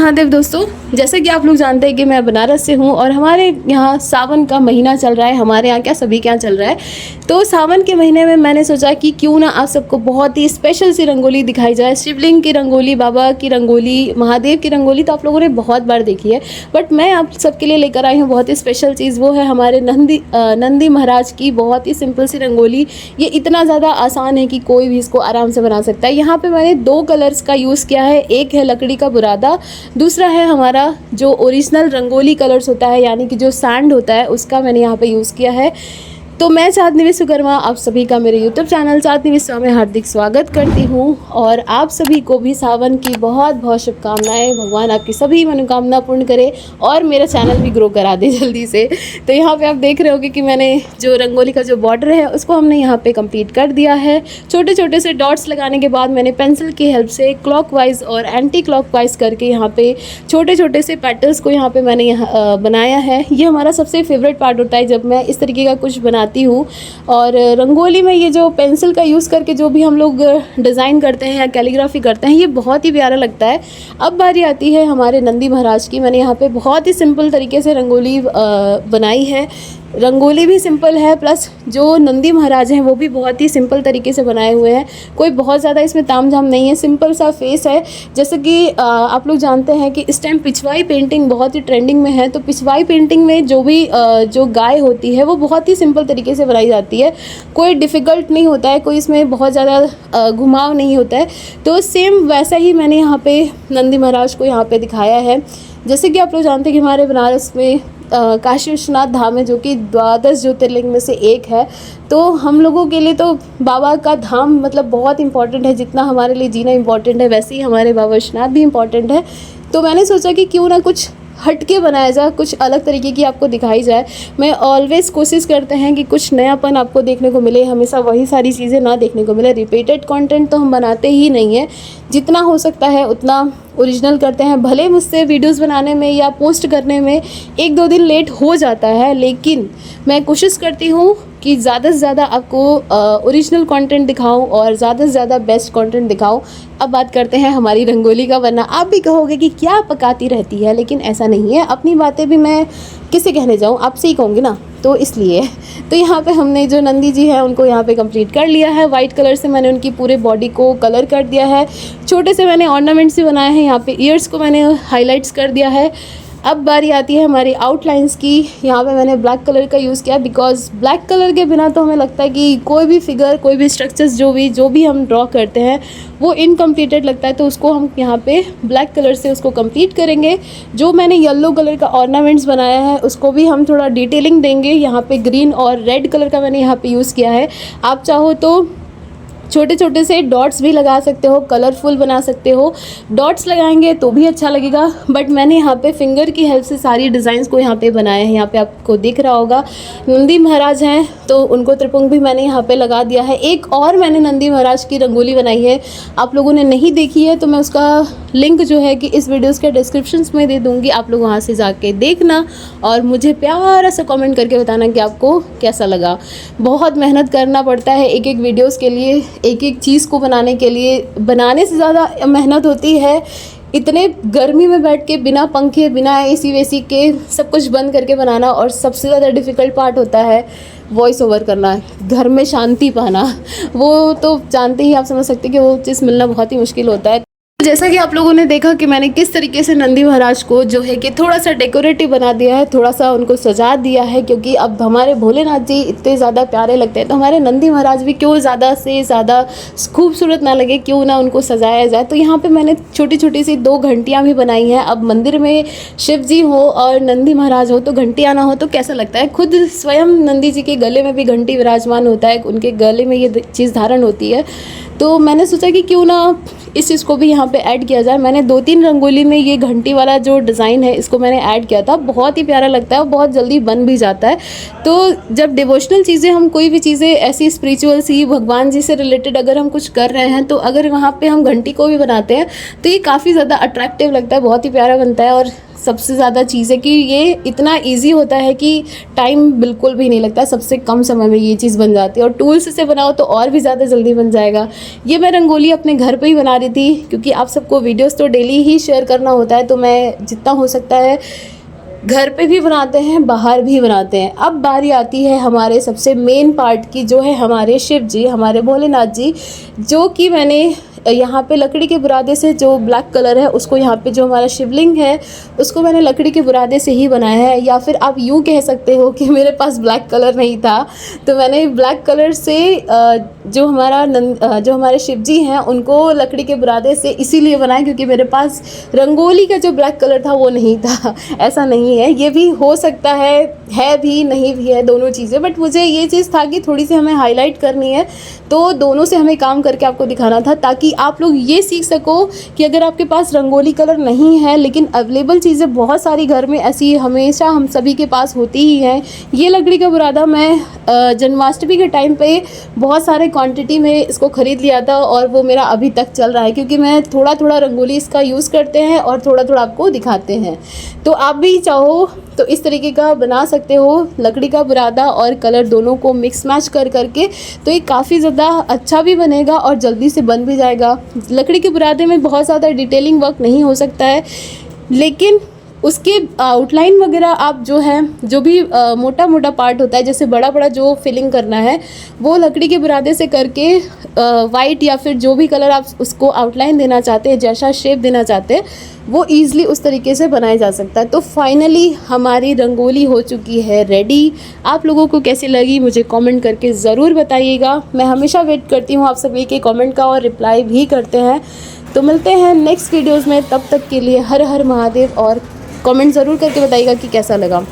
महादेव दोस्तों, जैसे कि आप लोग जानते हैं कि मैं बनारस से हूँ और हमारे यहाँ सावन का महीना चल रहा है। हमारे यहाँ क्या, सभी के यहाँ चल रहा है। तो सावन के महीने में मैंने सोचा कि क्यों ना आप सबको बहुत ही स्पेशल सी रंगोली दिखाई जाए। शिवलिंग की रंगोली, बाबा की रंगोली, महादेव की रंगोली तो आप लोगों ने बहुत बार देखी है, बट मैं आप सबके लिए लेकर आई हूँ बहुत ही स्पेशल चीज़। वो है हमारे नंदी महाराज की बहुत ही सिंपल सी रंगोली। ये इतना ज़्यादा आसान है कि कोई भी इसको आराम से बना सकता है। यहाँ पर मैंने 2 कलर्स का यूज़ किया है। एक है लकड़ी का बुरादा, दूसरा है हमारा जो ओरिजिनल रंगोली कलर्स होता है, यानी कि जो सैंड होता है, उसका मैंने यहाँ पे यूज़ किया है। तो मैं चाँदनी विश्वकर्मा आप सभी का मेरे यूट्यूब चैनल चाँदनी विश्वा में हार्दिक स्वागत करती हूँ और आप सभी को भी सावन की बहुत बहुत शुभकामनाएं। भगवान आपकी सभी मनोकामना पूर्ण करे और मेरा चैनल भी ग्रो करा दे जल्दी से। तो यहाँ पे आप देख रहे होगे कि मैंने जो रंगोली का जो बॉर्डर है उसको हमने यहाँ पे कंप्लीट कर दिया है। छोटे छोटे से डॉट्स लगाने के बाद मैंने पेंसिल की हेल्प से क्लॉकवाइज और एंटी क्लॉकवाइज करके यहाँ पे छोटे छोटे से पेटल्स को यहाँ पे मैंने बनाया है। ये हमारा सबसे फेवरेट पार्ट होता है जब मैं इस तरीके का कुछ बनाती हूँ। और रंगोली में ये जो पेंसिल का यूज़ करके जो भी हम लोग डिज़ाइन करते हैं या कैलीग्राफी करते हैं, ये बहुत ही प्यारा लगता है। अब बारी आती है हमारे नंदी महाराज की। मैंने यहाँ पे बहुत ही सिंपल तरीके से रंगोली बनाई है। रंगोली भी सिंपल है, प्लस जो नंदी महाराज हैं वो भी बहुत ही सिंपल तरीके से बनाए हुए हैं। कोई बहुत ज़्यादा इसमें तामझाम नहीं है, सिंपल सा फेस है। जैसे कि आप लोग जानते हैं कि इस टाइम पिछवाई पेंटिंग बहुत ही ट्रेंडिंग में है। तो पिछवाई पेंटिंग में जो भी जो गाय होती है वो बहुत ही सिंपल तरीके से बनाई जाती है। कोई डिफ़िकल्ट नहीं होता है, कोई इसमें बहुत ज़्यादा घुमाव नहीं होता है। तो सेम वैसा ही मैंने यहाँ पे नंदी महाराज को यहाँ पे दिखाया है। जैसे कि आप लोग जानते हैं कि हमारे बनारस में काशी विश्वनाथ धाम है, जो कि 12 ज्योतिर्लिंग में से एक है। तो हम लोगों के लिए तो बाबा का धाम मतलब बहुत इंपॉर्टेंट है। जितना हमारे लिए जीना इंपॉर्टेंट है, वैसे ही हमारे बाबा विश्वनाथ भी इंपॉर्टेंट है। तो मैंने सोचा कि क्यों ना कुछ हट के बनाया जाए, कुछ अलग तरीके की आपको दिखाई जाए। मैं ऑलवेज़ कोशिश करते हैं कि कुछ नयापन आपको देखने को मिले, हमेशा वही सारी चीज़ें ना देखने को मिले। रिपीटेड कंटेंट तो हम बनाते ही नहीं हैं, जितना हो सकता है उतना ओरिजिनल करते हैं। भले मुझसे वीडियोस बनाने में या पोस्ट करने में 1-2 दिन लेट हो जाता है, लेकिन मैं कोशिश करती हूँ कि ज़्यादा से ज़्यादा आपको ओरिजिनल कंटेंट दिखाऊं और ज़्यादा से ज़्यादा बेस्ट कंटेंट दिखाऊं। अब बात करते हैं हमारी रंगोली का। वरना आप भी कहोगे कि क्या पकाती रहती है, लेकिन ऐसा नहीं है। अपनी बातें भी मैं किसे कहने जाऊं, आपसे ही कहूँगी ना, तो इसलिए। तो यहाँ पे हमने जो नंदी जी हैं उनको यहाँ पे कंप्लीट कर लिया है। वाइट कलर से मैंने उनकी पूरे बॉडी को कलर कर दिया है। छोटे से मैंने ऑर्नामेंट्स भी बनाए हैं। यहाँ पे ईयर्स को मैंने हाईलाइट्स कर दिया है। अब बारी आती है हमारी आउटलाइंस की। यहाँ पे मैंने ब्लैक कलर का यूज़ किया, बिकॉज ब्लैक कलर के बिना तो हमें लगता है कि कोई भी फिगर, कोई भी स्ट्रक्चर्स जो भी हम ड्रॉ करते हैं वो इनकम्प्लीटेड लगता है। तो उसको हम यहाँ पे ब्लैक कलर से उसको कंप्लीट करेंगे। जो मैंने येलो कलर का ऑर्नामेंट्स बनाया है उसको भी हम थोड़ा डिटेलिंग देंगे। यहाँ पे ग्रीन और रेड कलर का मैंने यहाँ पे यूज़ किया है। आप चाहो तो छोटे छोटे से डॉट्स भी लगा सकते हो, कलरफुल बना सकते हो। डॉट्स लगाएंगे तो भी अच्छा लगेगा, बट मैंने यहाँ पे फिंगर की हेल्प से सारी डिज़ाइंस को यहाँ पे बनाया है। यहाँ पे आपको दिख रहा होगा नंदी महाराज हैं तो उनको त्रिपुंग भी मैंने यहाँ पे लगा दिया है। एक और मैंने नंदी महाराज की रंगोली बनाई है, आप लोगों ने नहीं देखी है तो मैं उसका लिंक जो है कि इस वीडियोज़ के डिस्क्रिप्शन में दे दूँगी। आप लोग वहाँ से जाके देखना और मुझे प्यारा सा कॉमेंट करके बताना कि आपको कैसा लगा। बहुत मेहनत करना पड़ता है एक एक वीडियोज़ के लिए, एक एक चीज़ को बनाने के लिए। बनाने से ज़्यादा मेहनत होती है इतने गर्मी में बैठ के बिना पंखे, बिना एसी वेसी के सब कुछ बंद करके बनाना। और सबसे ज़्यादा डिफ़िकल्ट पार्ट होता है वॉइस ओवर करना, घर में शांति पाना। वो तो जानते ही, आप समझ सकते हैं कि वो चीज़ मिलना बहुत ही मुश्किल होता है। जैसा कि आप लोगों ने देखा कि मैंने किस तरीके से नंदी महाराज को जो है कि थोड़ा सा डेकोरेटिव बना दिया है, थोड़ा सा उनको सजा दिया है। क्योंकि अब हमारे भोलेनाथ जी इतने ज़्यादा प्यारे लगते हैं, तो हमारे नंदी महाराज भी क्यों ज़्यादा से ज़्यादा खूबसूरत ना लगे, क्यों ना उनको सजाया जाए। तो यहाँ पे मैंने छोटी छोटी सी 2 घंटियाँ भी बनाई हैं। अब मंदिर में शिव जी हो और नंदी महाराज हो तो घंटियाँ ना हो तो कैसा लगता है। खुद स्वयं नंदी जी के गले में भी घंटी विराजमान होता है, उनके गले में ये चीज़ धारण होती है। तो मैंने सोचा कि क्यों ना इस चीज़ को भी यहाँ पे ऐड किया जाए। मैंने 2-3 रंगोली में ये घंटी वाला जो डिज़ाइन है इसको मैंने ऐड किया था। बहुत ही प्यारा लगता है और बहुत जल्दी बन भी जाता है। तो जब डिवोशनल चीज़ें, हम कोई भी चीज़ें ऐसी स्पिरिचुअल सी, भगवान जी से रिलेटेड अगर हम कुछ कर रहे हैं, तो अगर वहाँ पे हम घंटी को भी बनाते हैं तो ये काफ़ी ज़्यादा अट्रैक्टिव लगता है, बहुत ही प्यारा बनता है। और सबसे ज़्यादा चीज़ है कि ये इतना इजी होता है कि टाइम बिल्कुल भी नहीं लगता, सबसे कम समय में ये चीज़ बन जाती है। और टूल्स से बनाओ तो और भी ज़्यादा जल्दी बन जाएगा। ये मैं रंगोली अपने घर पे ही बना रही थी, क्योंकि आप सबको वीडियोस तो डेली ही शेयर करना होता है, तो मैं जितना हो सकता है घर पे भी बनाते हैं, बाहर भी बनाते हैं। अब बारी आती है हमारे सबसे मेन पार्ट की, जो है हमारे शिव जी, हमारे भोलेनाथ जी, जो कि मैंने यहाँ पे लकड़ी के बुरादे से, जो ब्लैक कलर है उसको, यहाँ पे जो हमारा शिवलिंग है उसको मैंने लकड़ी के बुरादे से ही बनाया है। या फिर आप यूँ कह सकते हो कि मेरे पास ब्लैक कलर नहीं था, तो मैंने ब्लैक कलर से जो हमारे शिव जी हैं उनको लकड़ी के बुरादे से इसीलिए बनाया क्योंकि मेरे पास रंगोली का जो ब्लैक कलर था वो नहीं था। ऐसा नहीं है, ये भी हो सकता है भी, नहीं भी है, दोनों चीज़ें। बट मुझे ये चीज़ था कि थोड़ी सी हमें हाईलाइट करनी है, तो दोनों से हमें काम करके आपको दिखाना था, ताकि आप लोग ये सीख सको कि अगर आपके पास रंगोली कलर नहीं है लेकिन अवेलेबल चीज़ें बहुत सारी घर में ऐसी हमेशा हम सभी के पास होती ही हैं। ये लकड़ी का बुरादा मैं जन्माष्टमी के टाइम पे बहुत सारे क्वांटिटी में इसको ख़रीद लिया था, और वो मेरा अभी तक चल रहा है, क्योंकि मैं थोड़ा थोड़ा रंगोली इसका यूज़ करते हैं और थोड़ा थोड़ा आपको दिखाते हैं। तो आप भी चाहो तो इस तरीके का बना सकते हो, लकड़ी का बुरादा और कलर दोनों को मिक्स मैच करके, तो ये काफ़ी ज़्यादा अच्छा भी बनेगा और जल्दी से बन भी जाएगा। लकड़ी के बुरादे में बहुत ज़्यादा डिटेलिंग वर्क नहीं हो सकता है, लेकिन उसके आउटलाइन वगैरह आप जो भी मोटा मोटा पार्ट होता है, जैसे बड़ा बड़ा जो फिलिंग करना है वो लकड़ी के बुरादे से करके वाइट या फिर जो भी कलर आप उसको आउटलाइन देना चाहते हैं, जैसा शेप देना चाहते हैं, वो ईज़िली उस तरीके से बनाया जा सकता है। तो फाइनली हमारी रंगोली हो चुकी है रेडी। आप लोगों को कैसी लगी मुझे कमेंट करके ज़रूर बताइएगा। मैं हमेशा वेट करती हूँ आप सभी के कमेंट का, और रिप्लाई भी करते हैं। तो मिलते हैं नेक्स्ट वीडियोज़ में, तब तक के लिए हर हर महादेव, और कमेंट ज़रूर करके बताइएगा कि कैसा लगा।